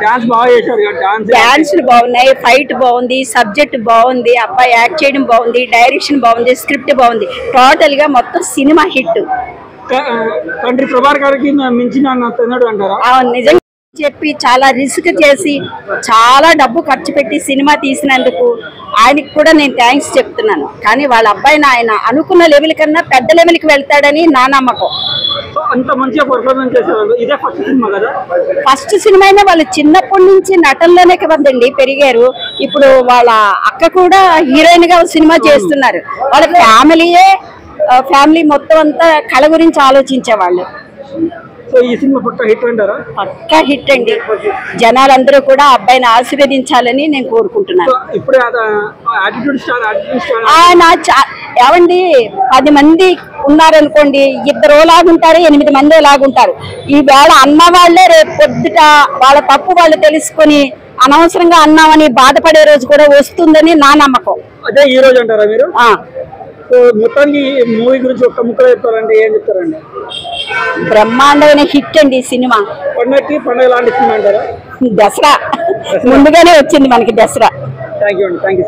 Dance బాగా చేశారు కదా, డాన్స్ బాగున్నాయి, ఫైట్ బాగుంది, సబ్జెక్ట్ బాగుంది, అబ్బాయి యాక్ట్ చేయడం బాగుంది, డైరెక్షన్ బాగుంది, స్క్రిప్ట్ బాగుంది, టోటల్ గా మొత్తం సినిమా హిట్. తండ్రి ప్రభాకర్ గారికి మించిన అంటారా? నిజంగా చెప్పి చాలా రిస్క్ చేసి చాలా డబ్బు ఖర్చు పెట్టి సినిమా తీసినందుకు ఆయనకి కూడా నేను థ్యాంక్స్ చెప్తున్నాను. కానీ వాళ్ళ అబ్బాయిని ఆయన అనుకున్న లెవెల్ కన్నా పెద్ద లెవెల్కి వెళ్తాడని నా నమ్మకం. అంత మంచిగా పర్ఫార్మెన్స్ చేశారు. ఇదే ఫస్ట్ సినిమా కదా? ఫస్ట్ సినిమా అయినా వాళ్ళు చిన్నప్పటి నుంచి నటనలోనే కదండి పెరిగారు. ఇప్పుడు వాళ్ళ అక్క కూడా హీరోయిన్ గా సినిమా చేస్తున్నారు. వాళ్ళ ఫ్యామిలీ మొత్తం అంతా కళ గురించి ఆలోచించేవాళ్ళు. సో ఈ సినిమా పక్కా హిట్ అంటారా? పక్కా హిట్ అండి. జనాలందరూ కూడా అబ్బాయిని ఆశీర్వదించాలని నేను కోరుకుంటున్నాను. ఇప్పుడే ఆయన ఏమండి 10 మంది ఉన్నారనుకోండి, 2 లాగుంటారు, 8 మంది లాగుంటారు. ఈవేళ అన్న వాళ్ళే రేపు పొద్దుట వాళ్ళ తప్పు వాళ్ళు తెలుసుకొని అనవసరంగా అన్నామని బాధపడే రోజు కూడా వస్తుందని నా నమ్మకం. అదే ఈ రోజు అంటారా మీరు? మొత్తానికి మూవీ గురించి ఒక్క ముక్కలో చెప్తారండి, ఏం చెప్తారండి? బ్రహ్మాండమైన హిట్ అండి ఈ సినిమా. పండుగ లాంటి సినిమా అంటారా? దసరా ముందుగానే వచ్చింది మనకి దసరా. థ్యాంక్ యూ అండి. Thank you.